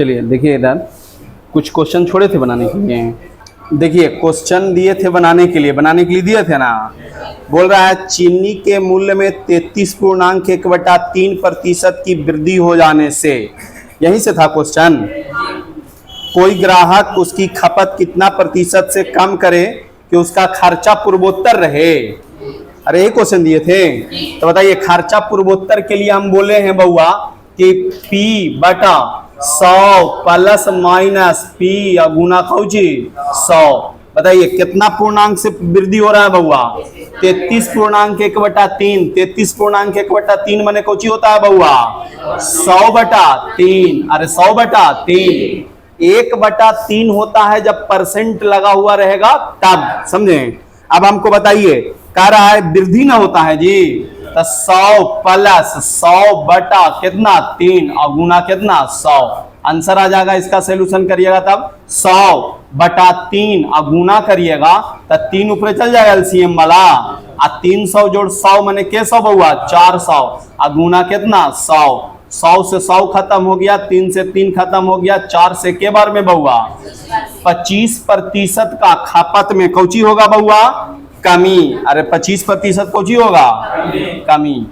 चलिए देखिए, इधर कुछ क्वेश्चन छोड़े थे बनाने के लिए। देखिए क्वेश्चन दिए थे बनाने के लिए दिए थे ना। बोल रहा है चीनी के मूल्य में 33.1/3% की वृद्धि हो जाने से, यहीं से था क्वेश्चन। कोई ग्राहक उसकी खपत कितना प्रतिशत से कम करे कि उसका खर्चा पूर्वोत्तर रहे। अरे ये क्वेश्चन दिए थे, तो बताइए खर्चा पूर्वोत्तर के लिए हम बोले हैं बउआ कि P/100 प्लस माइनस P या गुना कौची 100। बताइए कितना पूर्णांक से वृद्धि हो रहा है बउआ? 33.1/3। 33.1/3 माने कौची होता है बउआ? 100/3। अरे 100/3 1/3 होता है जब परसेंट लगा हुआ रहेगा तब, समझे। अब हमको बताइए, कह रहा है वृद्धि ना होता है जी, तो 100 प्लस 100 बटा कितना 3 और गुना कितना 100। आंसर आ जाएगा। इसका सोल्यूशन करिएगा तब 100/3 और गुना करिएगा तो 3 ऊपर चल जाएगा एलसीएम वाला। 300 जोड़ 100 माने के 100 बउआ 400 और गुना कितना 100। 100 से 100 खत्म हो गया, 3 से 3 खत्म हो गया, 4 से के बार में बउआ 25% का खपत में कौची होगा बउआ? कमी। अरे 25% कौची होगा? कमी।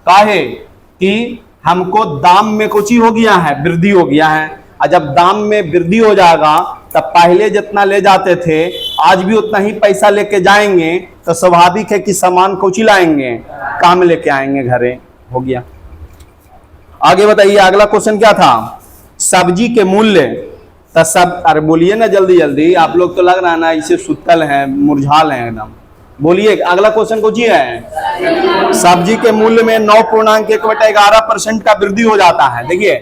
काहे कि हमको दाम में कौची हो गया है? वृद्धि हो गया है। और जब दाम में वृद्धि हो जाएगा तब पहले जितना ले जाते थे आज भी उतना ही पैसा लेके जाएंगे, तो स्वाभाविक है कि सामान कौची लाएंगे? काम लेके आएंगे घरे। हो गया। आगे बताइए, अगला क्वेश्चन क्या था? सब्जी के मूल्य। तो सब, अरे बोलिए ना जल्दी जल्दी, आप लोग तो लग रहा है ना इसे सुतल है, मुरझाल है एकदम। बोलिए अगला क्वेश्चन कौन है? सब्जी के मूल्य में 9.1/11% का वृद्धि हो जाता है। देखिए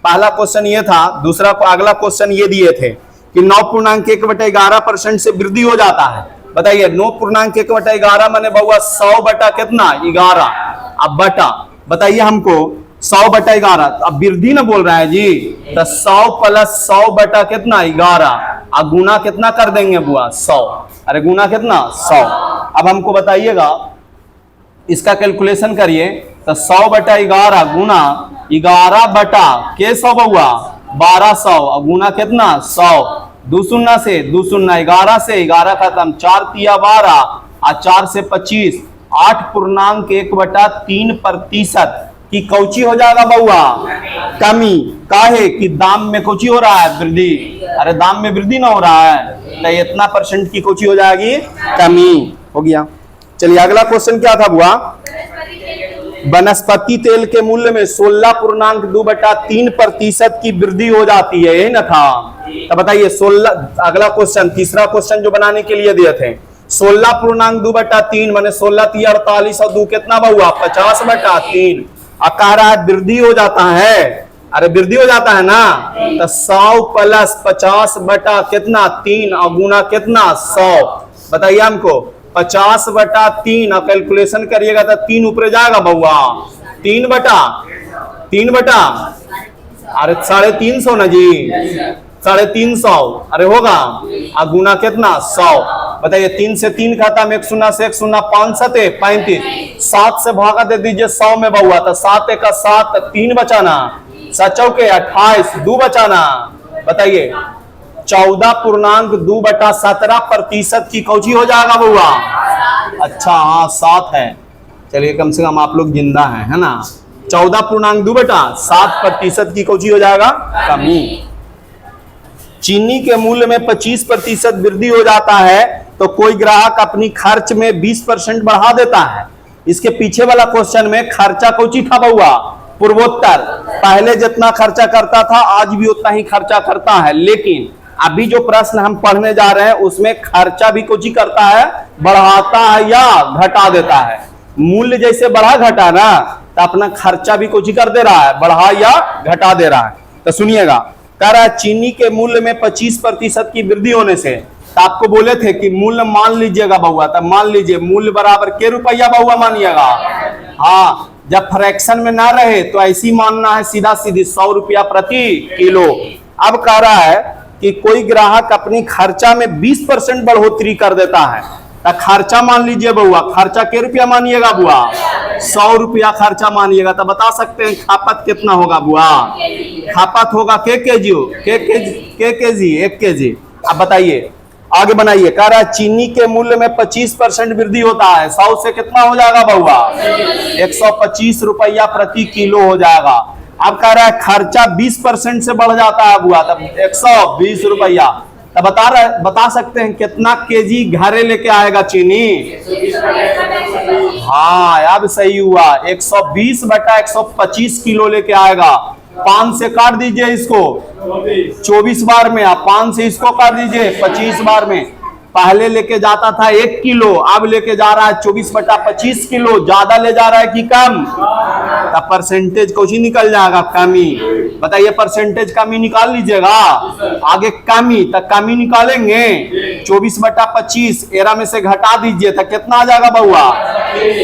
पहला क्वेश्चन ये था, दूसरा अगला क्वेश्चन ये दिए थे कि 9.1/11% से वृद्धि हो जाता है। बताइए 9.1/11 माने बउआ 100 बटा कितना 11। अब बटा बताइए हमको 100/11, अब वृद्धि ना बोल रहा है जी, तो 100 प्लस 100 बटा कितना 11 और गुना कितना कर देंगे बुआ 100। अरे गुना कितना 100। अब हमको बताइएगा, इसका कैलकुलेशन करिए, तो 100/11 गुना 11 बटा के 100 बउआ 1200 और गुना कितना 100। 2 शून्य से 2 शून्य 11 से 11 खत्म, 4 तिया 12 और 4 से 25, 8.1/3% की कौची हो जाएगा बउआ? कमी। काहे कि दाम में कौची हो रहा है? वृद्धि। अरे दाम में वृद्धि ना हो रहा है तो इतना परसेंट की कौची हो जाएगी? कमी। हो गया। चलिए अगला क्वेश्चन क्या था बुआ? वनस्पति तेल के मूल्य में 16.2/3% की वृद्धि हो जाती है, यही ना था। तो बताइए 16, अगला क्वेश्चन तीसरा क्वेश्चन जो बनाने के लिए दिए थे, 16.2/3 माने 16 × 48 और 2 कितना बउआ 50/3। कह रहा है वृद्धि हो जाता है। अरे वृद्धि हो जाता है ना, तो 100 प्लस 50 बटा कितना 3 और गुना कितना 100। बताइए हमको 50/3 और कैलकुलेशन करिएगा तो 3 ऊपर जाएगा बउआ 3 बटा अरे 350 ना जी 350। अरे होगा और गुना कितना 100। बताइए 3 से 3 खत्म, 1 शून्य से 1 शून्य, 5 7 35, 7 से भागा दे दीजिए 100 में बउआ, तो 7 × 7 3 बचाना, 7 चौके 28 2 बचाना। बताइए 14.2/17% की कौची हो जाएगा बउआ? अच्छा हाँ 7 है। चलिए कम से कम आप लोग जिंदा हैं, है ना। 14.2/7% की कौची हो जाएगा? कमी। चीनी के मूल्य में 25% वृद्धि हो जाता है तो कोई ग्राहक अपनी खर्च में 20% बढ़ा देता है। इसके पीछे वाला क्वेश्चन में खर्चा कौची था बउआ? पूर्वोत्तर। पहले जितना खर्चा करता था आज भी उतना ही खर्चा करता है, लेकिन अभी जो प्रश्न हम पढ़ने जा रहे हैं उसमें खर्चा भी कौची करता है? बढ़ाता है या घटा देता है। मूल्य जैसे बढ़ा घटा ना, तो अपना खर्चा भी कौची कर दे रहा है? बढ़ा या घटा दे रहा है। तो सुनिएगा, कह रहा है चीनी के मूल्य में 25% की वृद्धि होने से, तो आपको बोले थे कि मूल्य मान लीजिएगा बउआ, तब मान लीजिए मूल्य बराबर के रुपया बउआ मानिएगा। हाँ जब फ्रैक्शन में ना रहे तो ऐसी मानना है सीधा सीधी 100 रुपया प्रति किलो। अब कह रहा है कि कोई ग्राहक अपनी खर्चा में 20% बढ़ोतरी कर देता है, तो खर्चा मान लीजिए बउआ, खर्चा के रुपया मानिएगा बुआ 100 रुपया खर्चा मानिएगा तो बता सकते हैं खपत कितना होगा बुआ? खपत होगा के केजी, एक केजी। अब बताइए आगे बनाइए। कह रहा है चीनी के मूल्य में 25% वृद्धि होता है, 100 से कितना हो जाएगा बउआ? 125 रुपया प्रति किलो हो जाएगा। अब कह रहा है खर्चा 20% से बढ़ जाता है बुआ, तब 120 रुपया। तब बता सकते हैं कितना केजी घरे लेके आएगा चीनी? हाँ अब सही हुआ, 120/125 किलो लेके आएगा। 5 से काट दीजिए इसको 24 बार में, आप 5 से इसको काट दीजिए 25 बार में। पहले लेके जाता था 1 किलो, अब लेके जा रहा है 24/25 किलो। ज्यादा ले जा रहा है कि कम? तब परसेंटेज कुछ ही निकल जाएगा, कमी। बताइए परसेंटेज कमी निकाल लीजिएगा। आगे कमी, तब कमी निकालेंगे 24/25 एरा में से घटा दीजिए तो कितना आ जाएगा बउआ?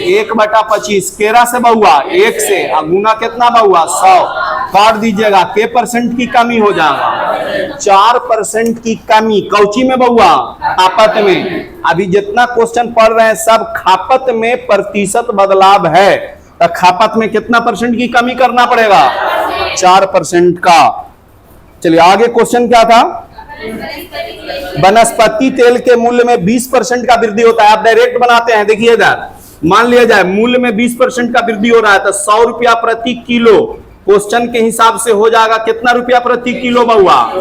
1/25 केरा से बउआ 1 से, गुना कितना बउआ? 100 काट दीजिएगा। के परसेंट की कमी हो जाएगा? 4% की कमी। कौची में बउआ? खपत में। अभी जितना क्वेश्चन पढ़ रहे हैं सब खपत में प्रतिशत बदलाव है, तो खपत में कितना % की कमी करना पड़ेगा? 4% का। चलिए आगे क्वेश्चन क्या था? वनस्पति तेल के मूल्य में 20% का वृद्धि होता है। आप डायरेक्ट बनाते हैं, देखिए इधर मान लिया जाए मूल्य में 20% का वृद्धि हो रहा है तो 100 रुपया प्रति किलो। क्वेश्चन के हिसाब से हो जाएगा कितना रुपया प्रति किलो बउआ?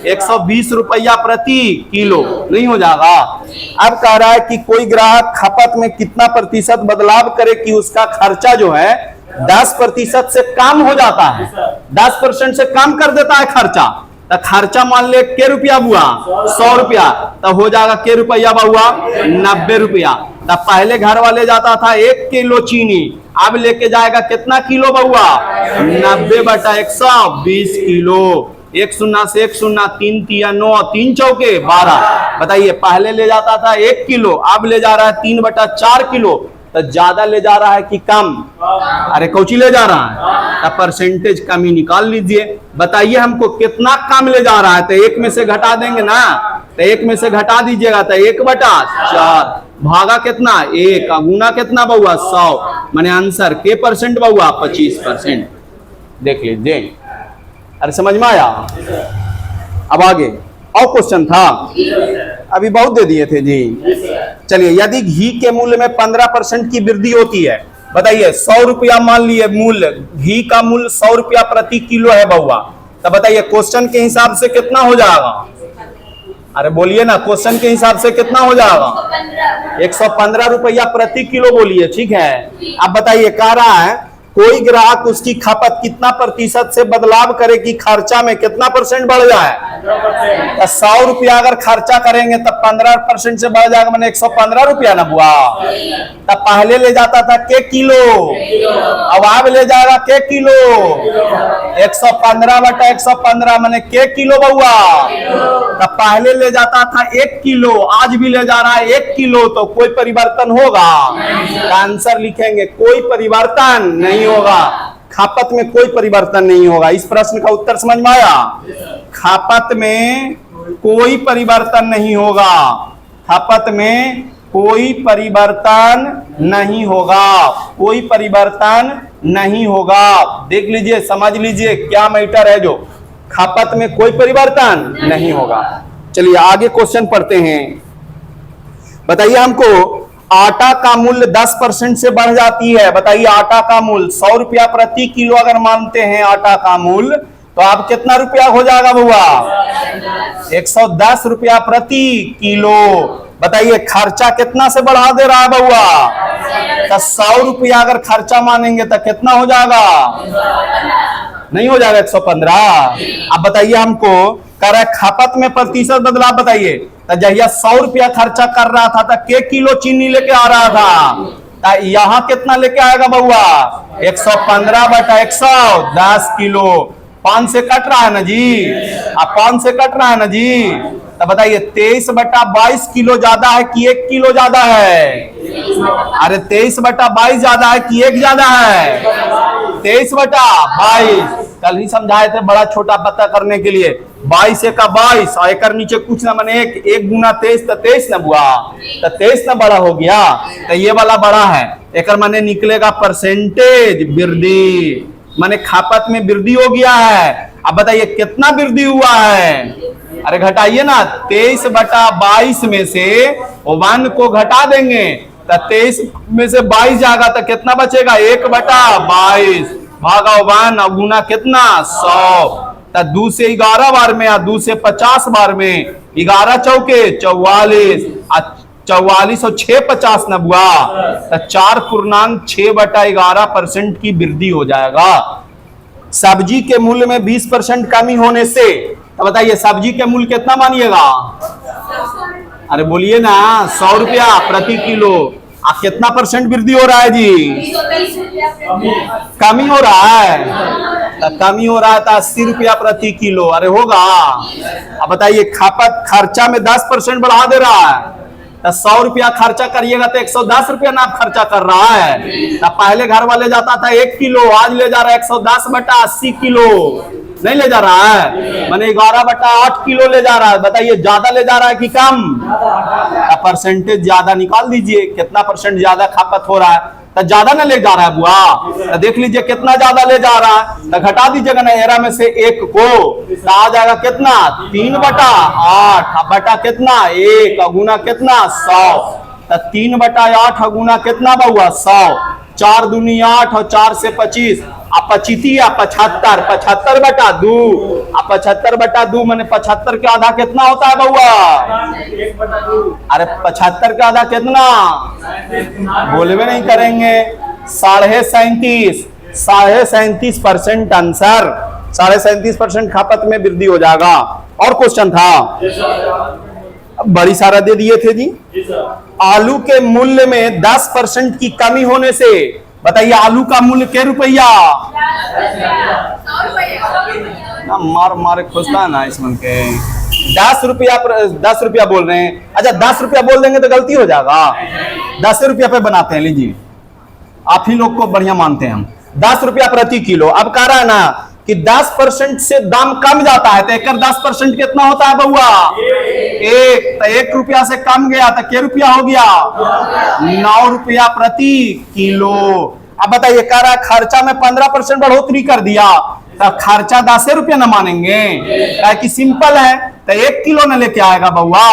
120 रुपया प्रति किलो, नहीं हो जाएगा। अब कह रहा है कि कोई ग्राहक खपत में कितना प्रतिशत बदलाव करे कि उसका खर्चा जो है 10% से कम हो जाता है, 10% से कम कर देता है खर्चा। तो खर्चा मान ले के रुपया बुआ? 100 रुपया, तो हो जाएगा के रुपया बउआ? 90 रुपया। तब पहले घर वाले जाता था 1 किलो चीनी, अब लेके जाएगा कितना किलो बउआ? 90/120 किलो। 1 शून्य से 1 शून्य, 3 तिया 9, 3 चौके 12। बताइए पहले ले जाता था 1 किलो, अब ले जा रहा है 3/4 किलो। तो ज्यादा ले जा रहा है कि कम? अरे कौची ले जा रहा है? तब परसेंटेज कमी निकाल लीजिए। बताइए हमको कितना कम ले जा रहा है? तो 1 में से घटा देंगे ना, तो 1 में से घटा दीजिएगा तो 1/4 भागा कितना? 1, गुना कितना बउआ? 100। माने आंसर के परसेंट बउआ? 25%। देख लीजिए, अरे समझ में आया? अब आगे और क्वेश्चन था, अभी बहुत दे दिए थे जी। चलिए यदि घी के मूल्य में 15% की वृद्धि होती है, बताइए 100 रुपया मान लिए मूल्य, घी का मूल्य 100 रुपया प्रति किलो है बउआ, तो बताइए क्वेश्चन के हिसाब से कितना हो जाएगा? अरे बोलिए ना, क्वेश्चन के हिसाब से कितना हो जाएगा? 115 रुपया प्रति किलो बोलिए, ठीक है। अब बताइए कह रहा है कोई ग्राहक उसकी खपत कितना प्रतिशत से बदलाव करे कि खर्चा में कितना % बढ़ जाए? 100 रुपया अगर खर्चा करेंगे तब 15% से बढ़ जाएगा, मैंने 115 रुपया ना बुआ। तब पहले ले जाता था के किलो, अब आप ले जाएगा के किलो। 115/115 मैंने के किलो बउआ। तब पहले ले जाता था 1 किलो, आज भी ले जा रहा है 1 किलो, तो कोई परिवर्तन होगा? आंसर लिखेंगे कोई परिवर्तन नहीं होगा। खपत में कोई परिवर्तन नहीं होगा। इस प्रश्न का उत्तर समझ में आया? खपत में कोई परिवर्तन नहीं होगा, खपत में कोई परिवर्तन नहीं होगा, कोई परिवर्तन नहीं होगा। देख लीजिए, समझ लीजिए क्या मैटर है, जो खपत में कोई परिवर्तन नहीं होगा। चलिए आगे क्वेश्चन पढ़ते हैं। बताइए हमको आटा का मूल्य 10% से बढ़ जाती है। बताइए आटा का मूल्य 100 रुपया प्रति किलो अगर मानते हैं आटा का मूल्य, तो आप कितना रुपया हो जाएगा बुआ? 110 रुपया प्रति किलो। बताइए खर्चा कितना से बढ़ा दे रहा है बुआ? तो 100 रुपया अगर खर्चा मानेंगे तो कितना हो जाएगा? नहीं हो जाएगा 115। अब बताइए हमको कह रहा है खपत में प्रतिशत बदलाव बताइए। तो जहिया 100 रुपया खर्चा कर रहा था तो के किलो चीनी लेके आ रहा था, तो यहाँ कितना लेके आएगा बउआ? 115/110 किलो। 5 से कट रहा है ना जी, अब 5 से कट रहा है ना जी। तो बताइए 23/22 किलो ज्यादा है कि 1 किलो ज्यादा है? अरे 23/22 ज्यादा है कि 1 ज्यादा है? 23/22। कल ही समझाए थे बड़ा छोटा पता करने के लिए। 22 का 22 और एक नीचे कुछ ना माने एक गुना 23 तो 23 ना बुआ, तो 23 ना बड़ा हो गया, तो ये वाला बड़ा है। एक माने निकलेगा परसेंटेज वृद्धि, माने खपत में वृद्धि हो गया है। अब बताइए कितना वृद्धि हुआ है? अरे घटाइए ना, 23/22 में से 1 को घटा देंगे तो 23 में से 22 जाएगा तो कितना बचेगा? 1/22 भागा 1 और गुना कितना? 100। तो 2 से 11 बार में और 2 से 50 बार में 11 चौके 44 और 44 और 6 50 न बुआ, तो 4.6/11% की वृद्धि हो जाएगा। सब्जी के मूल्य में 20% कमी होने से, तो बताइए सब्जी के मूल्य कितना मानिएगा? अरे बोलिए ना, 100 रुपया प्रति किलो। कितना परसेंट वृद्धि हो रहा है जी? कमी हो रहा है, तो कमी हो रहा है तो 80 रुपया प्रति किलो। अरे होगा। अब बताइए खपत खर्चा में 10% बढ़ा दे रहा है, तो 100 रुपया खर्चा करिएगा तो 110 रुपया ना खर्चा कर रहा है। तो पहले घर वाले जाता था 1 किलो, आज ले जा रहा है 110/80 किलो, नहीं ले जा रहा है, माने 11/8 किलो ले जा रहा है। बताइए ज्यादा ले जा रहा है कि कम? परसेंटेज ज्यादा निकाल दीजिए, कितना परसेंट ज्यादा खपत हो रहा है, तो ज्यादा ना ले जा रहा है बुआ। तो देख लीजिए कितना ज्यादा ले जा रहा है, तो घटा दीजिएगा ना 11 में से 1 को, तो आ जाएगा कितना? 3/8 बटा कितना? 1 और गुना कितना? 100। तो 3/8 और गुना कितना बउआ? 100। 4 दूनी 8 और 4 से 25 अब 75 75/2 अब 75/2 मैंने 75 का आधा कितना होता है बउआ? अरे 75 का आधा कितना? बोलवे नहीं करेंगे। 37.5 37.5% आंसर, 37.5% खपत में वृद्धि हो जाएगा। और क्वेश्चन था बड़ी सारा दे दिए थे जी। आलू के मूल्य में 10% की कमी होने से, बताइए आलू का मूल्य क्या रुपया? मार मारे खोजता है ना इस मन के। 10 रुपया बोल रहे हैं। अच्छा 10 रुपया बोल देंगे तो गलती हो जाएगा। 10 रुपया पे बनाते हैं, लीजिए आप ही लोग को बढ़िया मानते हैं हम। 10 रुपया प्रति किलो। अब कह रहा है ना कि 10% से दाम कम जाता है, तो एक 10% कितना होता है बउआ? 1। तो 1 रुपया से कम गया तो क्या रुपया हो गया? 9 रुपया प्रति किलो। अब बताइए कह रहा है खर्चा में 15% बढ़ोतरी कर दिया, तो खर्चा 10 रुपया न मानेंगे? कि सिंपल है, तो 1 किलो न लेके आएगा बउआ।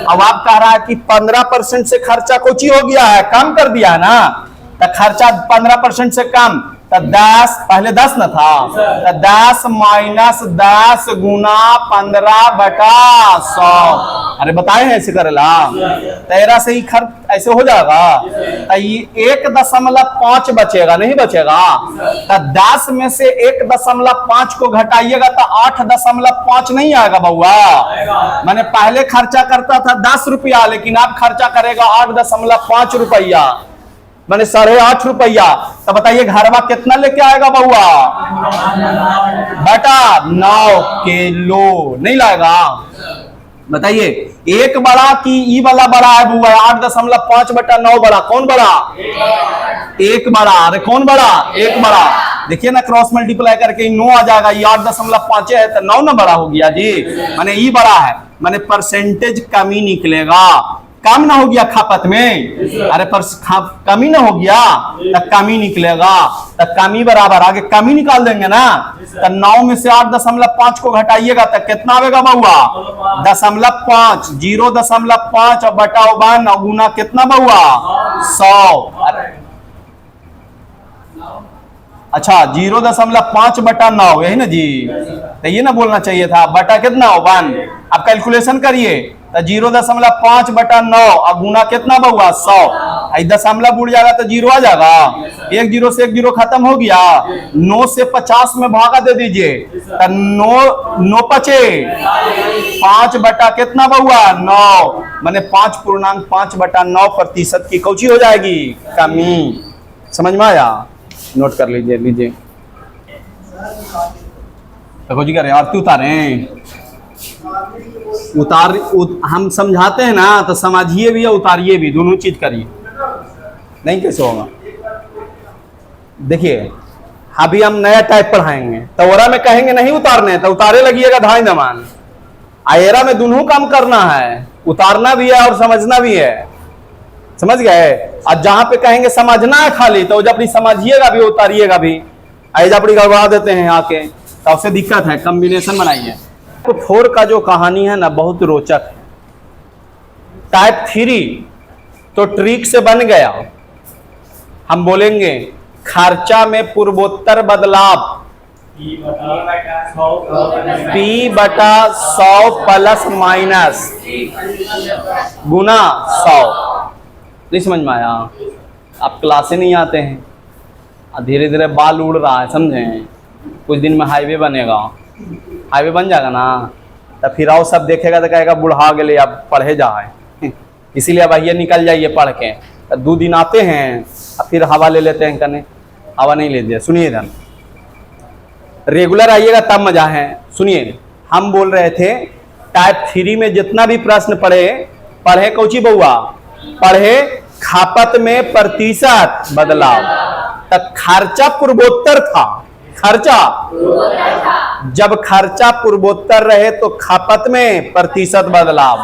अब आप कह रहा है कि 15% से खर्चा कुछ ही हो गया है, कम कर दिया है ना, तो खर्चा 15% से कम, तो 10 पहले 10 न था, तो 10 माइनस 10 गुना 15/100। अरे बताए हैं ऐसे करेला, 13 से ही खर्च ऐसे हो जाएगा। तो ये 1.5 बचेगा, नहीं बचेगा। तो 10 में से 1.5 को घटाइएगा तो 8.5 नहीं आएगा बउआ। मैंने पहले खर्चा करता था 10 रुपया, लेकिन अब खर्चा करेगा 8.5 रुपया, मैंने 8.5 रुपया। तो बताइए घरवा कितना लेके आएगा बउआ? बटा 9 किलो नहीं लाएगा। बताइए एक बड़ा कि ई वाला बड़ा है बुआ? 8.5/9 बड़ा। कौन बड़ा? 1 बड़ा। अरे कौन बड़ा? 1 बड़ा। देखिए ना क्रॉस मल्टीप्लाई करके 9 आ जाएगा, ये 8.5 है तो 9 ना बड़ा हो गया जी, माने ई बड़ा है, माने परसेंटेज कमी निकलेगा। कम ना हो गया खपत में, अरे पर कमी ना हो गया तो कमी निकलेगा। तो कमी बराबर आगे कमी निकाल देंगे ना, तो 9 में से 8.5 को घटाइएगा तो कितना आएगा बउआ? 0.5 0.5 और बटा 1 और गुना कितना बउआ? 100। अच्छा 0.5/9 यही ना जी, तो ये ना बोलना चाहिए था। बटा कितना? 1। अब कैलकुलेशन करिए तो 0.5/9 और गुना कितना बउआ? 100। दशमलव उड़ जाएगा तो 0 आ जाएगा, 1 0 से 1 0 खत्म हो गया। 9 से 50 में भागा दे दीजिए तो 9 पचे 5 बटा कितना बउआ? 9, माने 5.5/9% की कौची हो जाएगी? कमी। समझ में आया? नोट कर लीजिए। तो कौची करें? आरती उतारें? हम समझाते हैं ना तो समझिए भी और उतारिए भी, दोनों चीज करिए, नहीं कैसे होगा। देखिए अभी हम नया टाइप पढ़ाएंगे, तोरा में कहेंगे नहीं उतारने तो उतारे लगिएगा धाई दमान। आयरा में दोनों काम करना है, उतारना भी है और समझना भी है, समझ गए। और जहां पे कहेंगे समझना है खाली, तो जब समझिएगा भी उतारिएगा भी। ऐजा अपनी गड़बड़ा देते हैं आके, तो उससे दिक्कत है। कॉम्बिनेशन बनाइए। तो 4 का जो कहानी है ना बहुत रोचक है। टाइप 3 तो ट्रिक से बन गया। हम बोलेंगे खर्चा में पूर्वोत्तर बदलाव P/100 प्लस माइनस गुना 100। नहीं समझ में आया? आप क्लासे नहीं आते हैं, धीरे धीरे बाल उड़ रहा है, समझे। कुछ दिन में हाईवे बनेगा, हाईवे बन जाएगा ना, तो फिर आओ सब देखेगा तो कहेगा बुढ़ा गए अब पढ़े जाए। इसीलिए भैया निकल जाइए पढ़ के। 2 दिन आते हैं और फिर हवा ले लेते हैं, कने हवा नहीं लेते। सुनिए इधर, रेगुलर आइएगा तब मजा है। सुनिए, हम बोल रहे थे टाइप 3 में जितना भी प्रश्न पढ़े कौची बउआ, पढ़े खपत में प्रतिशत बदलाव। तब खर्चा पूर्वोत्तर था, खर्चा जब खर्चा पूर्वोत्तर रहे तो खपत में प्रतिशत बदलाव,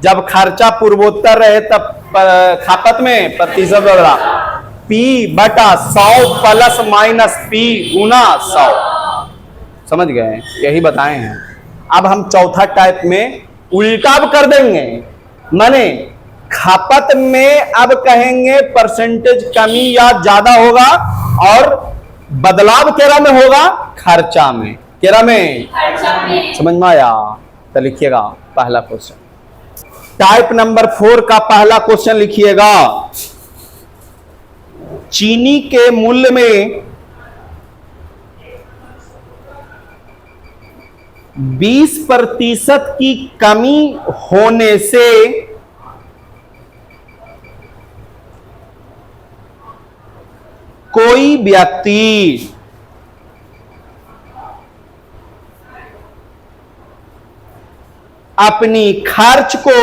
जब खर्चा पूर्वोत्तर रहे तब खपत में प्रतिशत बदलाव। P/100 प्लस माइनस P गुना 100। समझ गए? यही बताए हैं। अब हम चौथा टाइप में उल्टा कर देंगे, माने खपत में अब कहेंगे परसेंटेज कमी या ज्यादा होगा, और बदलाव केरा में होगा, खर्चा में। केरा में, समझ में आया? तो लिखिएगा पहला क्वेश्चन। टाइप नंबर 4 का पहला क्वेश्चन लिखिएगा। चीनी के मूल्य में 20% की कमी होने से कोई व्यक्ति अपनी खर्च को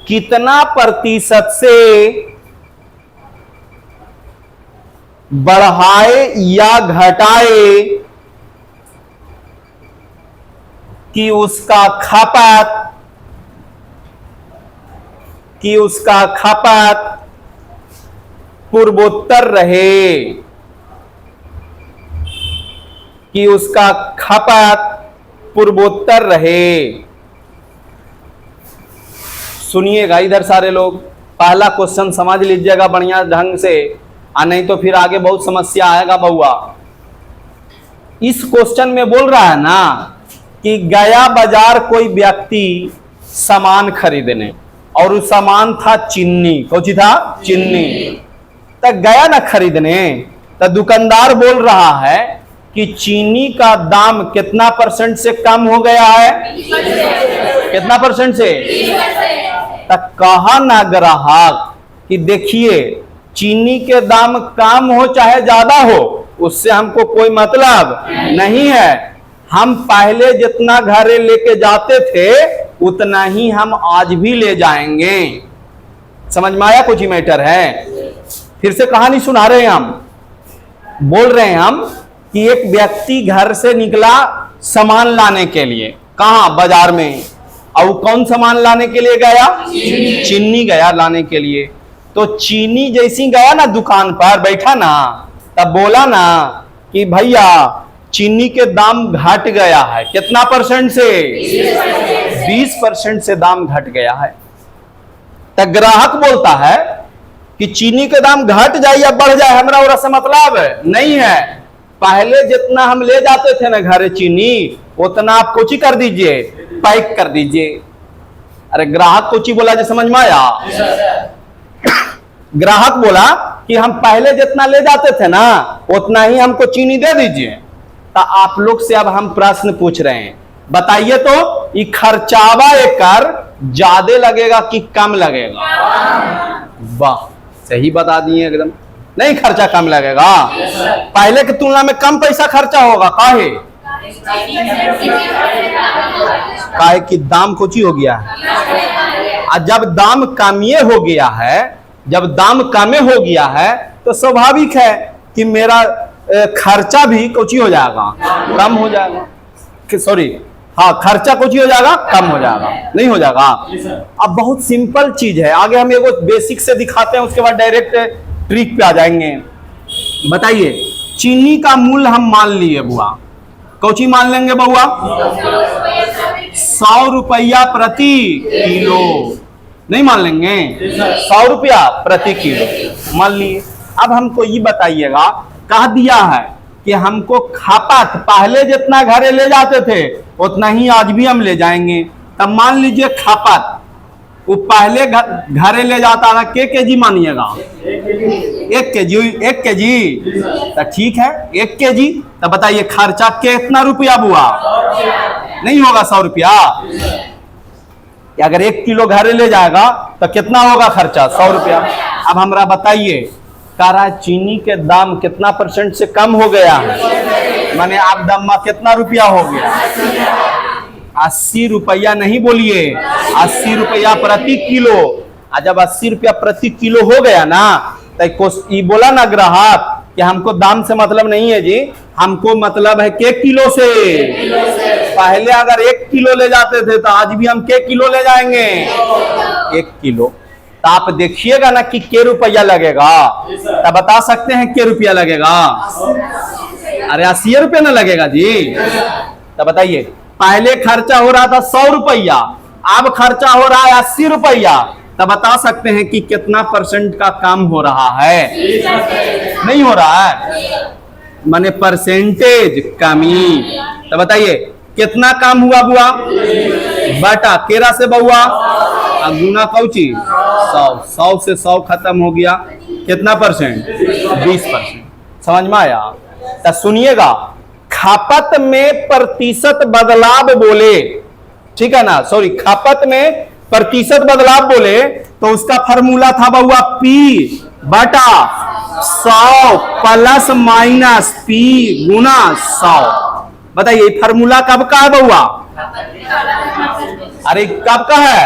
कितना प्रतिशत से बढ़ाए या घटाए कि उसका खपत पूर्वोत्तर रहे, कि उसका खपत पूर्वोत्तर रहे। सुनिएगा इधर सारे लोग, पहला क्वेश्चन समझ लीजिएगा बढ़िया ढंग से, नहीं तो फिर आगे बहुत समस्या आएगा बउआ। इस क्वेश्चन में बोल रहा है ना कि गया बाजार कोई व्यक्ति सामान खरीदने, और उस सामान था चीनी। कौन था? चीनी। तो गया ना खरीदने, तो दुकानदार बोल रहा है कि चीनी का दाम कितना % से कम हो गया है? कितना % से? तो कहा ना ग्राहक कि देखिए चीनी के दाम कम हो चाहे ज्यादा हो, उससे हमको कोई मतलब नहीं है। हम पहले जितना घरे लेके जाते थे उतना ही हम आज भी ले जाएंगे। समझ में आया? कुछ ही मैटर है। फिर से कहानी सुना रहे हैं हम। बोल रहे हैं हम कि एक व्यक्ति घर से निकला सामान लाने के लिए, कहां? बाजार में। और कौन सामान लाने के लिए गया? चीनी गया लाने के लिए। तो चीनी जैसी गया ना दुकान पर बैठा ना, तब बोला ना कि भैया चीनी के दाम घट गया है। कितना % से? 20% से दाम घट गया है। तो ग्राहक बोलता है कि चीनी के दाम घट जाए या बढ़ जाए हमरा और से मतलब नहीं है। पहले जितना हम ले जाते थे ना घरे चीनी, उतना आप कोची कर दीजिए, पैक कर दीजिए। अरे ग्राहक कोची बोला जो समझ में आया? ग्राहक बोला कि हम पहले जितना ले जाते थे ना उतना ही हमको चीनी दे दीजिए। तो आप लोग से अब हम प्रश्न पूछ रहे हैं, बताइए तो ये खर्चावा एकर ज्यादा लगेगा कि कम लगेगा? वाह, सही बता दिए एकदम। नहीं, खर्चा कम लगेगा। पहले की तुलना में कम पैसा खर्चा होगा। काहे? काहे कि दाम कोची हो गया है। और जब दाम कमिए हो गया है जब दाम कम हो गया है तो स्वाभाविक है कि मेरा खर्चा भी कुछ हो जाएगा, कम हो जाएगा। सॉरी, हाँ, खर्चा कुछ हो जाएगा, कम हो जाएगा, नहीं हो जाएगा। अब बहुत सिंपल चीज है, आगे हम एगो बेसिक से दिखाते हैं, उसके बाद डायरेक्ट ट्रिक पे आ जाएंगे। बताइए, चीनी का मूल्य हम मान लिए बुआ, कौची मान लेंगे बउआ? 100 रुपया प्रति किलो, नहीं मान लेंगे? 100 रुपया प्रति किलो मान लिए। अब हमको ये बताइएगा, कह दिया है कि हमको खपत पहले जितना घरे ले जाते थे उतना ही आज भी हम ले जाएंगे। तब मान लीजिए खपत वो पहले घरे ले जाता था, केजी मानिएगा? 1 केजी, 1 केजी, तो ठीक है 1 केजी। तो बताइए खर्चा कितना रुपया बुआ? नहीं होगा 100 रुपया। अगर 1 किलो घरे ले जाएगा तो कितना होगा खर्चा? 100 रुपया। अब हमरा बताइए, कारा चीनी के दाम कितना % से कम हो गया है? माने आप दाम में कितना रुपया हो गया? 80 रुपया नहीं बोलिए, 80 रुपया प्रति किलो। जब 80 रुपया प्रति किलो हो गया ना, तो ये बोला ना ग्राहक कि हमको दाम से मतलब नहीं है जी, हमको मतलब है के किलो से। पहले अगर 1 किलो ले जाते थे तो आज भी हम के किलो ले जाएंगे? 1 किलो। तो आप देखिएगा ना कि के रुपया लगेगा, तो बता सकते हैं के रुपया लगेगा? अरे 80 रुपया ना लगेगा जी। तो बताइए, पहले खर्चा हो रहा था 100 रुपया, अब खर्चा हो रहा है 80 रुपया। तो बता सकते हैं कि कितना % का कम हो रहा है? नहीं हो रहा है, माने परसेंटेज कमी। तो बताइए कितना कम हुआ बुआ? बटा केरा से बउआ गुना कौची 100 से 100 खत्म हो गया, कितना %? 20%। समझ में आया? तो सुनिएगा, खपत में प्रतिशत बदलाव बोले, ठीक है ना? सॉरी, खपत में प्रतिशत बदलाव बोले तो उसका फॉर्मूला था बउआ P बटा 100 प्लस माइनस P गुना 100। बताइए फॉर्मूला कब का है बउआ? अरे कब का है?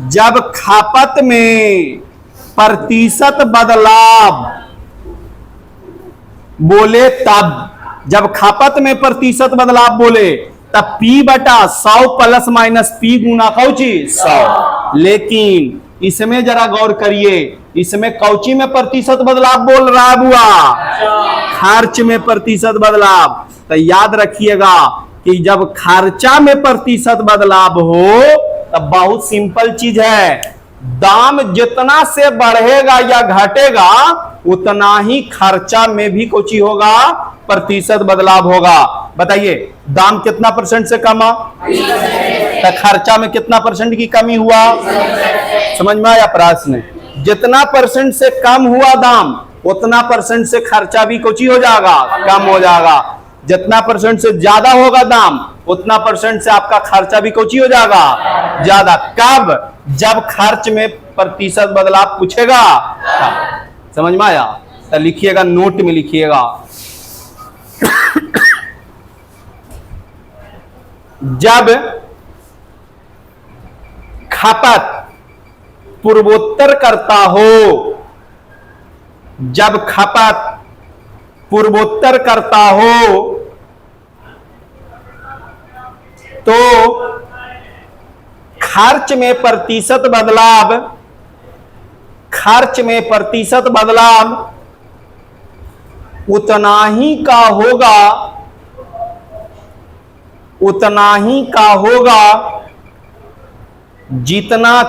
जब खपत में प्रतिशत बदलाव बोले तब। जब खपत में प्रतिशत बदलाव बोले तब P बटा 100 प्लस माइनस P गुना कौची 100। लेकिन इसमें जरा गौर करिए, इसमें कौची में प्रतिशत बदलाव बोल रहा है बुआ? खर्च में प्रतिशत बदलाव। तो याद रखिएगा कि जब खर्चा में प्रतिशत बदलाव हो तब बहुत सिंपल चीज है, दाम जितना से बढ़ेगा या घटेगा उतना ही खर्चा में भी कुछ होगा, प्रतिशत बदलाव होगा। बताइए दाम कितना % से कमा तो खर्चा में कितना % की कमी हुआ? समझ में आया प्रश्न? जितना % से कम हुआ दाम उतना % से खर्चा भी कुछ हो जाएगा, कम हो जाएगा। जितना % से ज्यादा होगा दाम उतना % से आपका खर्चा भी कुछ हो जाएगा, ज्यादा। कब? जब खर्च में प्रतिशत बदलाव पूछेगा। समझ में आया? तो लिखिएगा, नोट में लिखिएगा, जब खपत पूर्वोत्तर करता हो, जब खपत पूर्वोत्तर करता हो तो खर्च में प्रतिशत बदलाव, खर्च में प्रतिशत बदलाव उतना ही का होगा, उतना ही का होगा जितना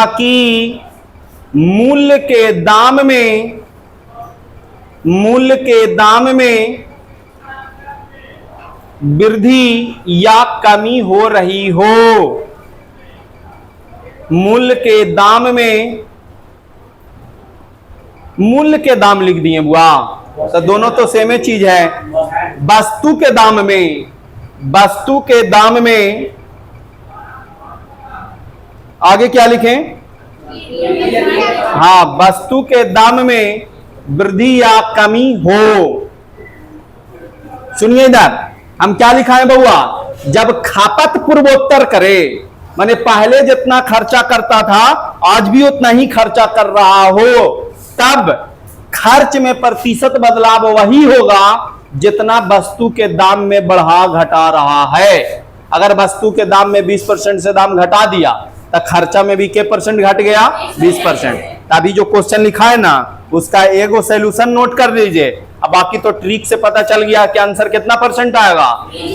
की मूल्य के दाम में, मूल्य के दाम में वृद्धि या कमी हो रही हो। मूल्य के दाम में, मूल्य के दाम लिख दिए बुआ, तो दोनों तो सेम ही चीज है। वस्तु के दाम में, वस्तु के दाम में आगे क्या लिखें? हाँ, वस्तु के दाम में वृद्धि या कमी हो। सुनिए इधर, हम क्या लिखा है बउआ? जब खपत पूर्वोत्तर करे, माने पहले जितना खर्चा करता था आज भी उतना ही खर्चा कर रहा हो, तब खर्च में प्रतिशत बदलाव वही होगा जितना वस्तु के दाम में बढ़ा घटा रहा है। अगर वस्तु के दाम में 20% से दाम घटा दिया तो खर्चा में भी के परसेंट घट गया, 20%। अभी जो क्वेश्चन लिखा है ना उसका एगो सॉल्यूशन नोट कर लीजिए। अब बाकी तो ट्रिक से पता चल गया कि आंसर कितना परसेंट आएगा,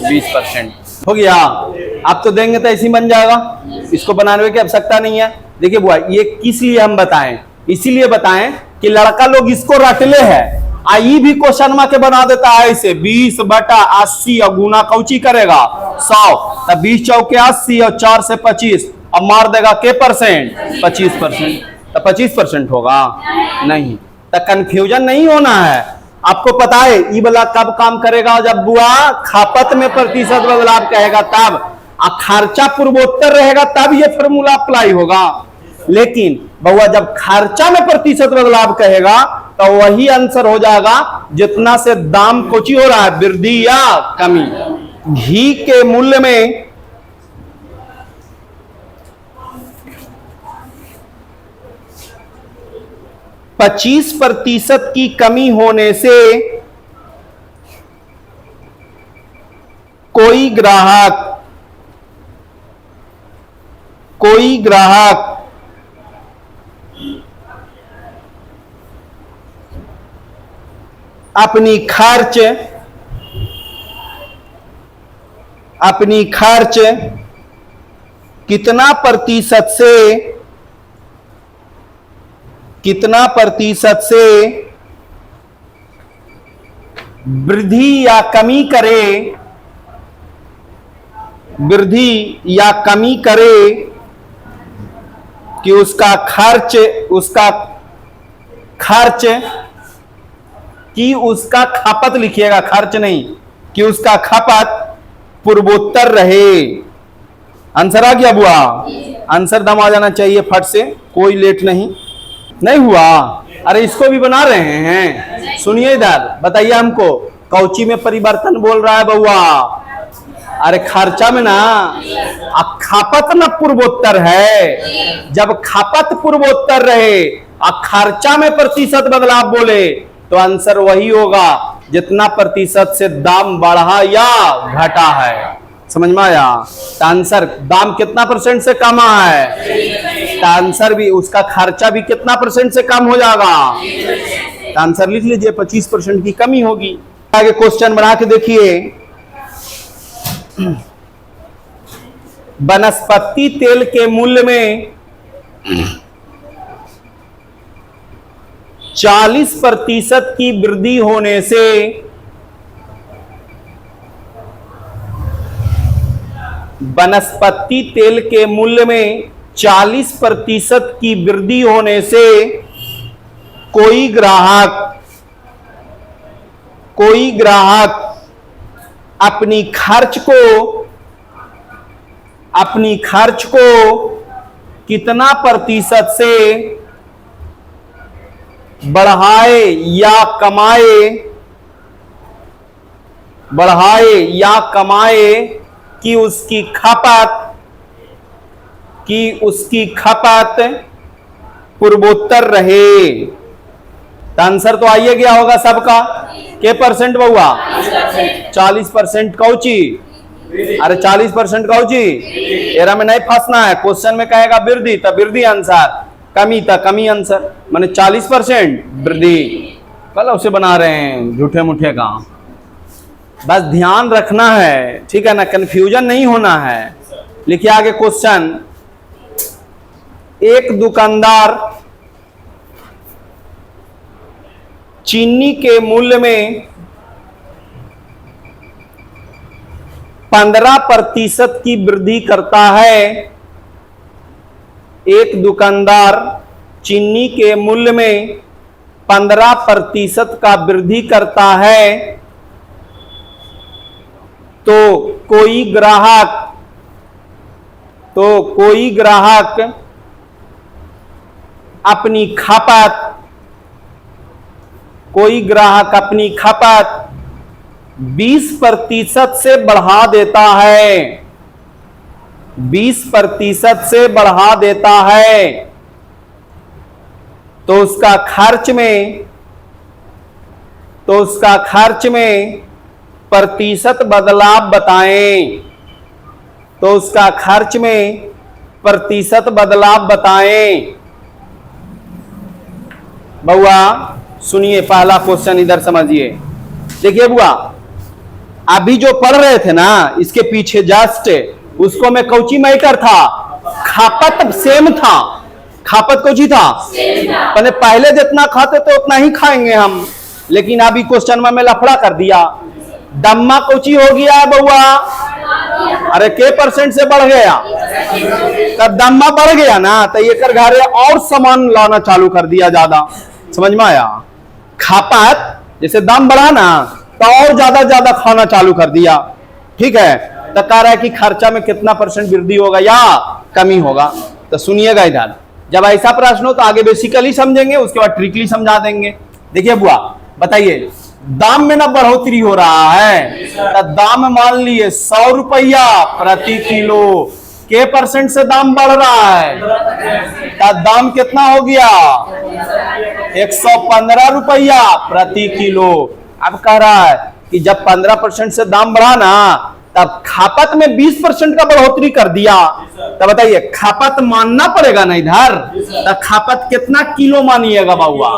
20% हो गया। आप तो देंगे तो ऐसे ही बन जाएगा, इसको बनाने की आवश्यकता नहीं है। देखिए बुआ, ये किस लिए हम बताएं, इसीलिए बताएं कि लड़का लोग इसको रटले है। आई भी क्वेश्चन में के बना देता है ऐसे 20/80 और गुना कौची करेगा 100, तब 20 चौके 80 और 4 से 25, अब मार देगा के परसेंट 25%, तो 25% होगा नहीं। तो कंफ्यूजन नहीं होना है। आपको पता है ये वाला कब काम करेगा, जब बुआ खपत में प्रतिशत बदलाव कहेगा तब, और खर्चा पूर्वोत्तर रहेगा तब ये फॉर्मूला अप्लाई होगा। लेकिन बउआ जब खर्चा में प्रतिशत बदलाव कहेगा तो वही आंसर हो जाएगा जितना से दाम कोची हो रहा है, वृद्धि या कमी। घी के मूल्य में 25% की कमी होने से कोई ग्राहक अपनी खर्च कितना प्रतिशत से वृद्धि या कमी करे कि उसका खपत लिखिएगा, खर्च नहीं, कि उसका खपत पूर्वोत्तर रहे। आंसर आ गया बुआ? आंसर दम आ जाना चाहिए फट से, कोई लेट नहीं हुआ। अरे इसको भी बना रहे हैं, सुनिए इधर, बताइए हमको कौची में परिवर्तन बोल रहा है बउआ? अरे खर्चा में ना, अब खपत ना पूर्वोत्तर है। जब खपत पूर्वोत्तर रहे और खर्चा में प्रतिशत बदलाव बोले तो आंसर वही होगा जितना प्रतिशत से दाम बढ़ा या घटा है। समझ में आया? तो आंसर दाम कितना परसेंट से कम है, तो आंसर भी उसका खर्चा भी कितना परसेंट से कम हो जाएगा। तो आंसर लिख लीजिए 25% की कमी होगी। आगे क्वेश्चन बढ़ा के देखिए, वनस्पति तेल के मूल्य में 40% की वृद्धि होने से वनस्पति तेल के मूल्य में 40% की वृद्धि होने से कोई ग्राहक अपनी खर्च को कितना प्रतिशत से बढ़ाए या कमाए कि उसकी खपत पूर्वोत्तर रहे। तो आंसर तो आइए गया होगा सबका, के परसेंट बउआ? 40% कौची? अरे 40% कौची? एरा में नहीं फंसना है। क्वेश्चन में कहेगा वृद्धि तो वृद्धि आंसर, कमी तो कमी आंसर, माने 40% वृद्धि। कल उसे बना रहे हैं झूठे मूठे का, बस ध्यान रखना है, ठीक है ना, कंफ्यूजन नहीं होना है। लिखिए आगे क्वेश्चन, एक दुकानदार चीनी के मूल्य में 15% की वृद्धि करता है। एक दुकानदार चीनी के मूल्य में 15% का वृद्धि करता है तो कोई ग्राहक अपनी खपत 20% से बढ़ा देता है। 20% से बढ़ा देता है तो उसका खर्च में प्रतिशत बदलाव बताएं। तो उसका खर्च में प्रतिशत बदलाव बताएं। बउआ सुनिए, पहला क्वेश्चन इधर समझिए। देखिए बुआ, अभी जो पढ़ रहे थे ना, इसके पीछे जस्ट उसको में कौची मैटर था, खपत सेम था। खपत कौची था, मैंने पहले जितना खाते थे उतना ही खाएंगे हम, लेकिन अभी क्वेश्चन में लफड़ा कर दिया। दम्मा कौची हो गया है बउआ, अरे के % से बढ़ गया, तब दम्मा बढ़ गया ना, तो ये कर घरे और सामान लाना चालू कर दिया ज्यादा। समझ में आया? खपत जैसे दाम बढ़ा ना तो और ज्यादा खाना चालू कर दिया। ठीक है, तो कह रहा है कि खर्चा में कितना % वृद्धि होगा या कमी होगा। तो सुनिएगा इधर, जब ऐसा प्रश्न हो तो आगे बेसिकली समझेंगे, उसके बाद ट्रिकली समझा देंगे। देखिए बुआ बताइए, दाम में ना बढ़ोतरी हो रहा है, तो दाम मान लिए 100 रुपया प्रति किलो, के % से दाम बढ़ रहा है, तो दाम कितना हो गया 115 रुपया प्रति किलो। अब कह रहा है कि जब 15% से दाम बढ़ा ना, तब खपत में 20% का बढ़ोतरी कर दिया। तब बताइए खपत मानना पड़ेगा ना इधर, तो खपत कितना किलो मानिएगा बाबुआ?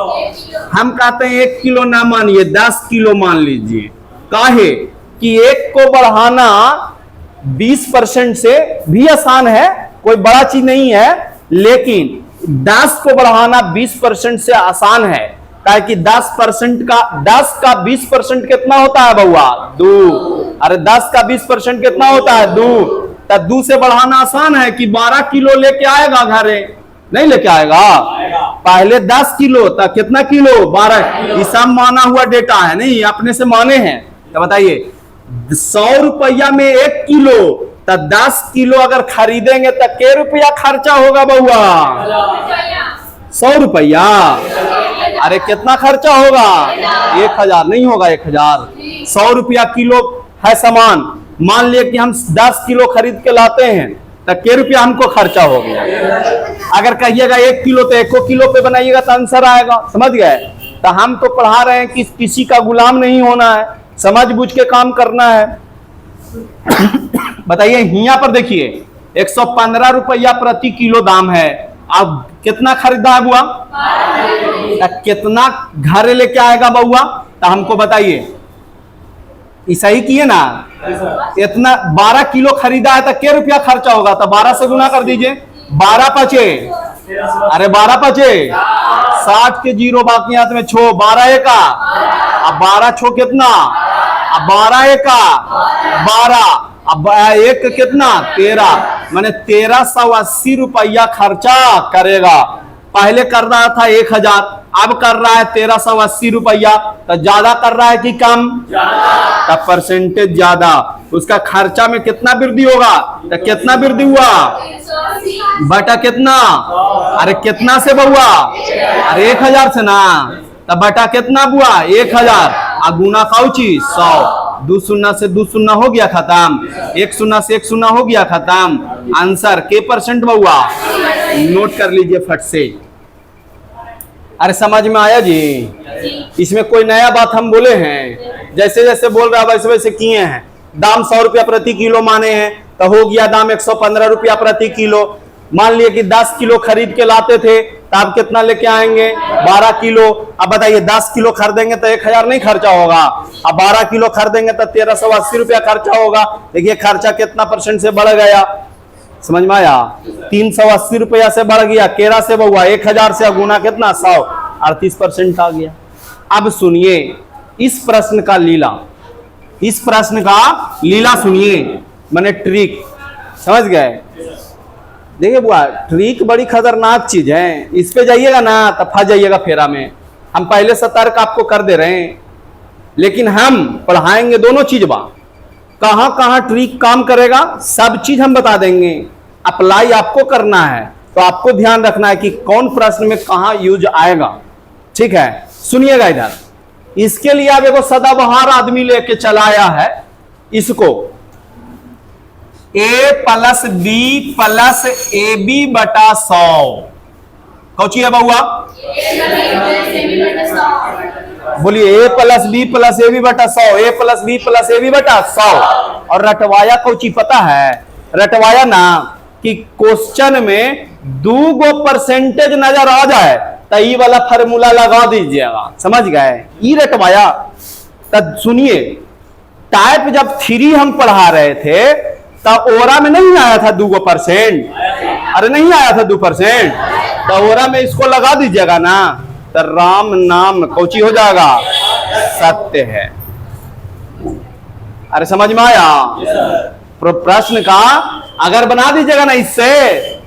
हम कहते हैं 1 किलो ना मानिए, 10 किलो मान लीजिए। काहे कि 1 को बढ़ाना 20% से भी आसान है, कोई बड़ा चीज नहीं है, लेकिन 10 को बढ़ाना 20% से आसान है। क्या कि 10% का 20% कितना होता है बउआ? 2। अरे 10 का 20% कितना होता है? 2। तब 2 से बढ़ाना आसान है कि 12 किलो लेके आएगा घरे? नहीं लेके आएगा। पहले 10 किलो, तब कितना किलो? 12। ये सब माना हुआ डेटा है, नहीं अपने से माने हैं। तो बताइए 100 रुपया में 1 किलो, तब 10 किलो अगर खरीदेंगे तो के रुपया खर्चा होगा बउआ? 100 रुपया। अरे कितना खर्चा होगा? 1000 नहीं होगा, 1000। 100 रुपया किलो है सामान, मान लिए कि हम 10 किलो खरीद के लाते हैं, तो के रुपया हमको खर्चा हो गया। अगर कहिएगा 1 किलो तो 1 किलो पे बनाइएगा तो आंसर आएगा। समझ गए? तो हम तो पढ़ा रहे हैं कि किसी का गुलाम नहीं होना है, समझ बुझ के काम करना है। बताइए यहाँ पर देखिए 115 रुपया प्रति किलो दाम है। अब कितना खरीदा है बुआ? कितना घर लेके आएगा बउआ? तो हमको बताइए, ऐसा ही किए ना, इतना 12 किलो खरीदा है तो के रुपया खर्चा होगा? तो 12 से गुना कर दीजिए। 12 पचे, अरे 12 पचे 60 के 0 बाकी हाथ में छो, 12 एका, अब 12 छो कितना? अब 12 एका 12, अब 1 कितना? 13, माने 1380 रुपया खर्चा करेगा। पहले कर रहा था 1000, अब कर रहा है 1380 रुपया। तो ज्यादा कर रहा है कि कम? का % ज्यादा। उसका खर्चा में कितना वृद्धि होगा? तो कितना वृद्धि हुआ? बटा कितना? अरे कितना से बउआ? अरे 1000 से ना, तो बटा कितना बुआ? 1000। गुना काउची 100। 2 शून्य से 2 शून्य हो गया खत्म, 1 शून्य से 1 शून्य हो गया खत्म। आंसर के % बउआ? नोट कर लीजिए फट से। अरे समझ में आया जी? इसमें कोई नया बात हम बोले हैं? जैसे जैसे बोल रहा है वैसे वैसे किए हैं। दाम 100 रुपया प्रति किलो माने हैं, तो हो गया दाम 115 रुपया प्रति किलो। मान लिए कि 10 किलो खरीद के लाते थे, तो आप कितना लेके आएंगे? 12 किलो। अब बताइए 10 किलो खरीदेंगे तो 1000 नहीं खर्चा होगा, अब 12 किलो खरीदेंगे तो 1380 रुपया खर्चा होगा। देखिए खर्चा कितना % से बढ़ गया? समझ में आया? 380 रुपया से बढ़ गया। 13 से बउआ 1000 से गुना कितना? 100, 38% आ गया। अब सुनिए इस प्रश्न का लीला, इस प्रश्न का लीला सुनिए, मैंने ट्रिक। समझ गए? देखिए बुआ ट्रिक बड़ी खतरनाक चीज है, इस पे जाइएगा ना तो फंस जाइएगा फेरा में। हम पहले सतर्क आपको कर दे रहे हैं, लेकिन हम पढ़ाएंगे दोनों चीज बा। कहां कहां ट्रिक काम करेगा सब चीज हम बता देंगे। अप्लाई आपको करना है, तो आपको ध्यान रखना है कि कौन प्रश्न में कहां यूज आएगा। ठीक है, सुनिएगा इधर। इसके लिए आप एक सदाबहार आदमी लेके चलाया है, इसको A plus B plus A B बटा 100 कौची है बउआ? बोलिए A plus B plus A B बटा 100, A plus B plus A B बटा 100। और रटवाया कौची पता है? रटवाया ना कि क्वेश्चन में 2 परसेंटेज नजर आ जाए तो ये वाला फार्मूला लगा दीजिएगा, समझ गए? ये रटवाया। तब सुनिए, टाइप जब 3 हम पढ़ा रहे थे तब ओरा में नहीं आया था 2%, अरे नहीं आया था 2%, तो ओरा में इसको लगा दीजिएगा ना, तो राम नाम कौची हो जाएगा? सत्य है। अरे समझ में आया? प्रश्न का अगर बना दीजिएगा ना इससे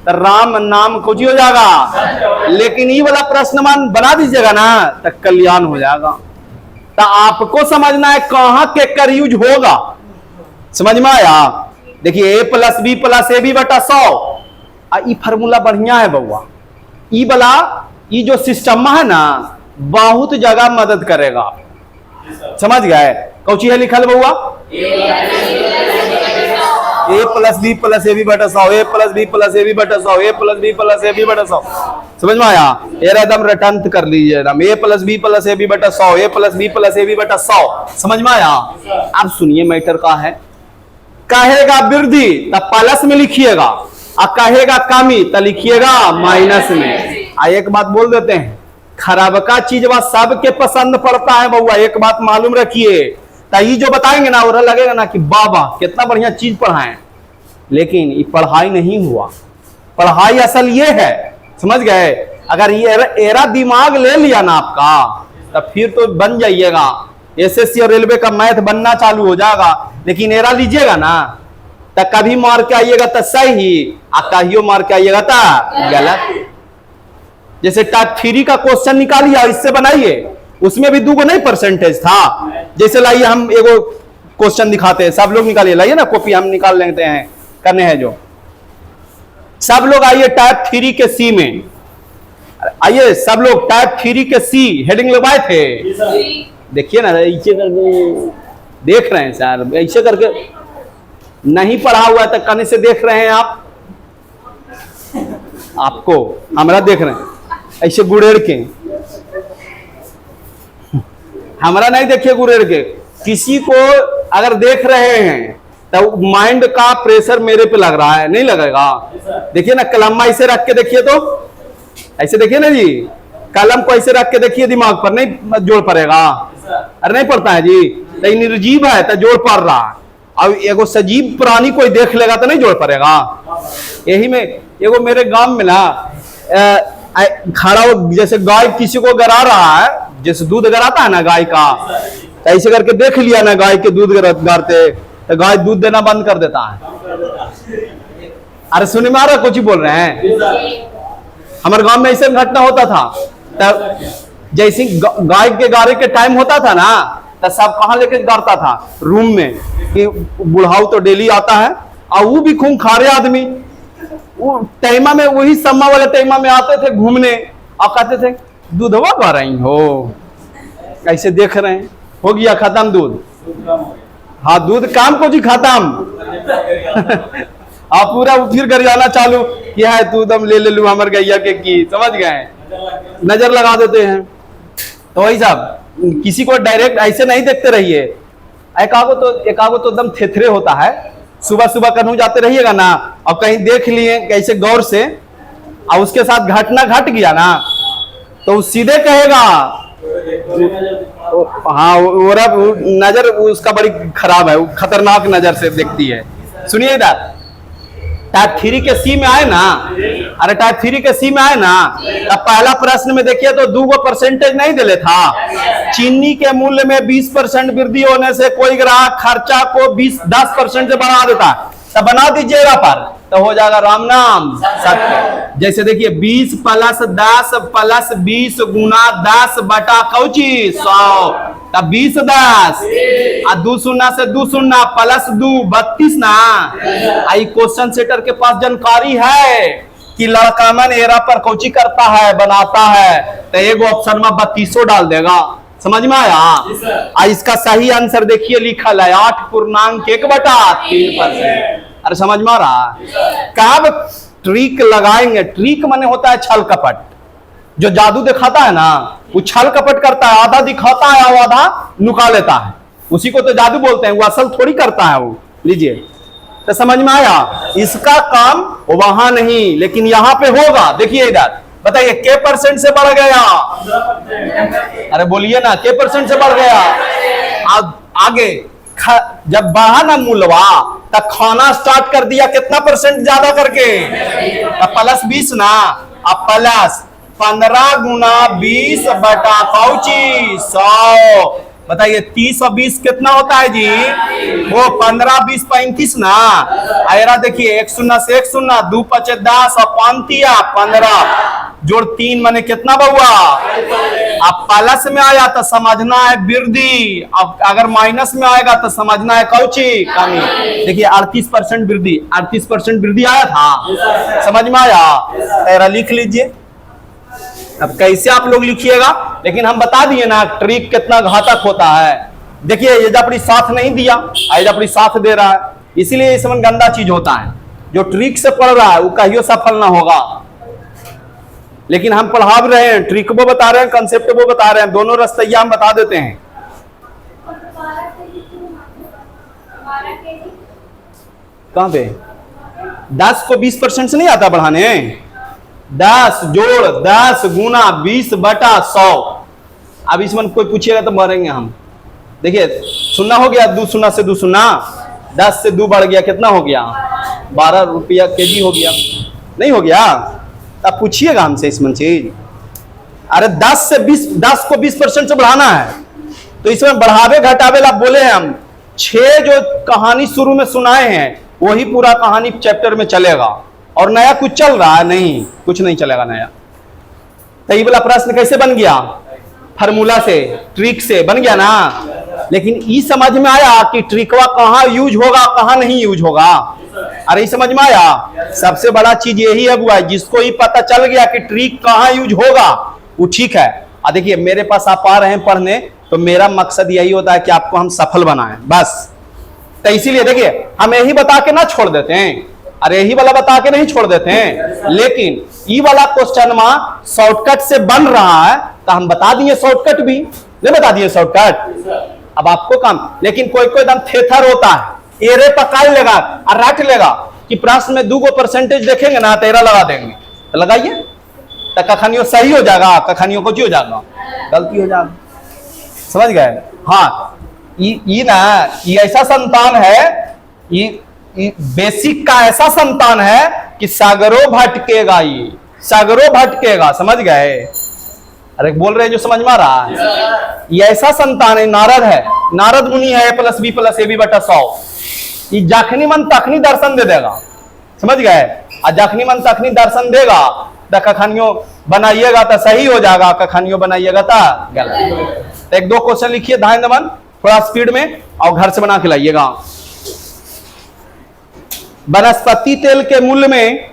तो राम नाम कौची हो जाएगा। लेकिन ये वाला प्रश्न मान बना दीजिएगा ना तो कल्याण हो जाएगा। तो आपको समझना है कहां के कर यूज होगा, समझ में आया? देखिए A plus B plus A B बटा 100, ये फार्मूला बढ़िया है बउआ। ई वाला ये जो सिस्टम है ना बहुत जगह मदद करेगा, समझ गए? कौची है लिखल बउआ? A plus B plus A B बटा 100, A plus B plus A B बटा 100, A plus B plus A B बटा 100। समझ में आया? एकदम रटंत कर लीजिए एकदम, A plus B plus A B बटा 100, A plus B plus A B बटा 100। समझ में आया? अब सुनिए मैटर का है, कहेगा वृद्धि तब प्लस में लिखिएगा, और कहेगा कमी तो लिखिएगा माइनस में। एक बात बोल देते हैं, खराब का चीज वह सबके पसंद पड़ता है बउआ, एक बात मालूम रखिए। ये जो बताएंगे ना और लगेगा ना कि बाबा कितना बढ़िया चीज पढ़ाएं, लेकिन ये पढ़ाई नहीं हुआ। पढ़ाई असल ये है, समझ गए? अगर ये एरा दिमाग ले लिया ना आपका तब फिर तो बन जाइएगा, एसएससी और रेलवे का मैथ बनना चालू हो जाएगा। लेकिन एरा लीजिएगा ना तो कभी मार के आइएगा तो सही, और कहियो मार के आइएगा तो गलत। जैसे टाइप 3 का क्वेश्चन निकालिए और इससे बनाइए, उसमें भी 2 नहीं परसेंटेज था। जैसे लाइए हम एगो क्वेश्चन दिखाते हैं, सब लोग निकालिए, लाइए ना कॉपी हम निकाल लेते हैं, करने हैं जो। सब लोग आइए टाइप 3 के सी में, आइए सब लोग टाइप 3 के सी हेडिंग लगवाए थे, देखिए ना ऐसे करके देख रहे हैं सर, ऐसे करके नहीं पढ़ा हुआ तक करने से देख रहे हैं आप, आपको हमारा देख रहे हैं ऐसे गुड़ेड़ के, हमारा नहीं देखिए गुड़ेड़ के। किसी को अगर देख रहे हैं तो माइंड का प्रेशर मेरे पे लग रहा है, नहीं लगेगा? देखिए ना कलम ऐसे रख के देखिए, तो ऐसे देखिए ना जी, कलम को ऐसे रख के देखिए दिमाग पर, नहीं जोड़ पड़ेगा? अरे नहीं पड़ता है जी, तो निर्जीव है तो जोड़ पड़ रहा है। अब एगो सजीव प्राणी कोई देख लेगा तो नहीं जोड़ पड़ेगा। यही में एगो मेरे गांव में ना खड़ा हो, जैसे गाय किसी को गरा रहा है, जैसे दूध गराता है ना गाय का, तो ऐसे करके देख लिया ना गाय के दूध गारते तो गाय दूध देना बंद कर देता है। अरे सुने में आ रहा कुछ ही बोल रहे हैं? हमारे गांव में ऐसे घटना होता था, तब जैसे गाय के गारे के टाइम होता था ना तो सब कहाँ लेके गारता था? रूम में, कि बुढ़ाऊ तो डेली आता है, और वो भी खूंखारे आदमी, वो टाइमा में वही सम्मा वाले टाइमा में आते थे घूमने, और कहते थे दूधवा गा रही हो, ऐसे देख रहे हैं, हो गया खत्म दूध। हाँ दूध काम को जी खत्म। आप पूरा फिर घर जाना चालू किया है, तू दम ले लू हमारे गैया के की, समझ गए? नजर लगा देते हैं। तो वही साहब किसी को डायरेक्ट ऐसे नहीं देखते रहिए, एकागो तो एकदम थेथरे होता है। सुबह सुबह कहीं जाते रहिएगा ना और कहीं देख लिए कैसे गौर से, और उसके साथ घटना घट गया ना तो सीधे कहेगा हाँ वो नजर उसका बड़ी खराब है, वो खतरनाक नजर से देखती है। सुनिए इधर, टाइप 3 के सी में आए ना, अरे टाइप 3 के सी में आए ना, अब पहला प्रश्न में देखिए तो 2 परसेंटेज नहीं दिले था। चीनी के मूल्य में 20% वृद्धि होने से कोई ग्राहक खर्चा को 10% से बढ़ा देता है, तो बना दीजिएगा पर, तो हो जाएगा राम नाम सत्य। जैसे देखिए 20 प्लस 10 प्लस 20 गुना 10 बटा कौची 100, तब 20 10 और 2 शून्य से 2 शून्य प्लस 2 32 ना। आई क्वेश्चन सेटर के पास जानकारी है कि लड़का मन एरा पर कौची करता है, बनाता है, तो एक ऑप्शन में 32 डाल देगा। समझ में आया? इसका सही आंसर देखिए लिखल है 8.1 बटा 3%। अरे समझ में आ रहा है? कब ट्रिक लगाएंगे, ट्रिक माने होता है छल कपट। जो जादू दिखाता है ना वो छल कपट करता है, आधा दिखाता है और आधा नुका लेता है, उसी को तो जादू बोलते हैं। वो असल थोड़ी करता है वो। लीजिए, तो समझ में आया? इसका काम वहां नहीं लेकिन यहां पे होगा। देखिए इधर बताइए, के परसेंट से बढ़ गया? अरे बोलिए ना, के परसेंट से बढ़ गया? आगे जब बढ़ा ना मूलवा तब खाना स्टार्ट कर दिया कितना परसेंट ज्यादा करके? प्लस 20 ना। अब प्लस 15 गुना 20 बटा कौची 100। बताइए 30 और 20 कितना होता है जी? वो 15 20 35 ना। आयरा देखिए, एक शून्य से एक शून्य, 2 5 10 और 5 15 जोड़ 3 माने कितना बउआ? अब प्लस में आया तो समझना है वृद्धि, अब अगर माइनस में आएगा तो समझना है कौची कमी। देखिए 38% वृद्धि, 38% वृद्धि आया था, समझ में आया? ऐरा लिख लीजिए। अब कैसे आप लोग लिखिएगा, लेकिन हम बता दिए ना ट्रिक कितना घातक होता है। देखिए ये अपनी साथ नहीं दिया, आज अपनी साथ दे रहा है, इसीलिए इसमें गंदा चीज होता है। जो ट्रिक से पढ़ रहा है वो कहियो सफल ना होगा। लेकिन हम पढ़ा भी रहे हैं, ट्रिक वो बता रहे हैं, कंसेप्ट वो बता रहे हैं, दोनों रस्तैया हम बता देते हैं। कहां पे 10 को 20% से नहीं आता बढ़ाने? 10 जोड़ 10 गुना 20 बटा 100। अब इसमें कोई पूछेगा तो मरेंगे हम। देखिए शून्य हो गया, 2 शून्य से 2 शून्य, 10 से 2 बढ़ गया, कितना हो गया? 12 रुपया केजी हो गया, नहीं हो गया? अब पूछिएगा हमसे इसमें चीज। अरे 10 को 20% से बढ़ाना है तो इसमें बढ़ावे घटावे ला बोले हैं हम। 6 जो कहानी शुरू में सुनाए हैं वही पूरा कहानी चैप्टर में चलेगा, और नया कुछ चल रहा है? नहीं, कुछ नहीं चलेगा नया। तो ये वाला प्रश्न कैसे बन गया? फार्मूला से, ट्रिक से बन गया ना। लेकिन ये समझ में आया कि ट्रिकवा कहाँ यूज होगा कहाँ नहीं यूज होगा? अरे ये समझ में आया? सबसे बड़ा चीज यही है बुआ, जिसको ही पता चल गया कि ट्रिक कहाँ यूज होगा वो ठीक है। देखिए मेरे पास आप आ रहे हैं पढ़ने, तो मेरा मकसद यही होता है कि आपको हम सफल बनाएं बस। तो इसीलिए देखिए हम यही बता के ना छोड़ देते हैं, अरे यही वाला बता के नहीं छोड़ देते हैं, लेकिन ये वाला क्वेश्चन में शॉर्टकट से बन रहा है तो हम बता दिए शॉर्टकट भी, नहीं बता दिए शॉर्टकट। अब आपको काम, लेकिन कोई कोई एकदम थेथर होता है, एरे पकाई लेगा और रट लेगा कि प्रश्न में 2 परसेंटेज देखेंगे ना तेरा लगा देंगे, तो लगाइए तो कखनियों सही हो जाएगा, कखनियों को हो जाएगा गलती हो जाएगा। समझ गए? हाँ, ये ना ये ऐसा संतान है, ये बेसिक का ऐसा संतान है कि सागरों भटकेगा, ये सागरों भटकेगा। समझ गए? अरे बोल रहे हैं जो समझ में आ रहा है? ये ऐसा संतान है, नारद है, नारद मुनि है, A+B+AB बटा 100। ये जखनी मन तखनी दर्शन दे देगा। समझ गए? और जखनी मन तखनी दर्शन देगा तो कखनियों बनाइएगा तो सही हो जाएगा, कखनियों बनाइएगा तो गलत। तो 1-2 क्वेश्चन लिखिए ध्यान दमन, थोड़ा स्पीड में, और घर से बना के लाइएगा। वनस्पति तेल के मूल्य में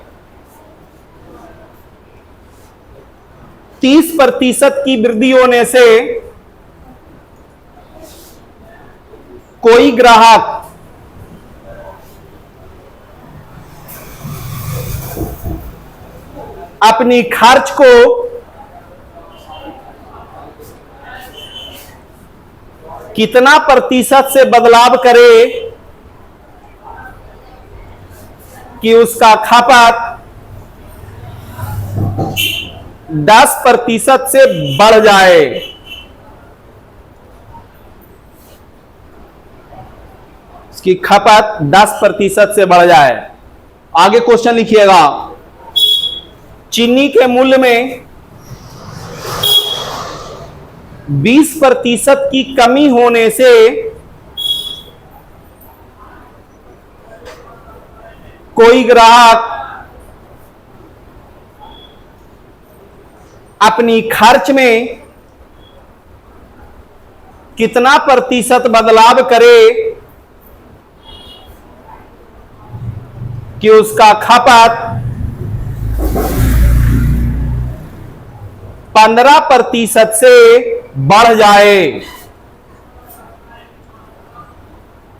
30% की वृद्धि होने से कोई ग्राहक अपनी खर्च को कितना प्रतिशत से बदलाव करे कि उसका खपत 10% से बढ़ जाए? उसकी खपत 10% से बढ़ जाए। आगे क्वेश्चन लिखिएगा, चीनी के मूल्य में 20% की कमी होने से कोई ग्राहक अपनी खर्च में कितना प्रतिशत बदलाव करे कि उसका खपत 15% से बढ़ जाए?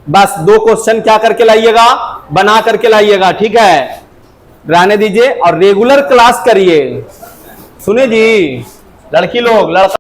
बस 2 क्वेश्चन क्या करके लाइएगा, बना करके लाइएगा, ठीक है, रहने दीजिए और रेगुलर क्लास करिए। सुने जी लड़की लोग, लड़का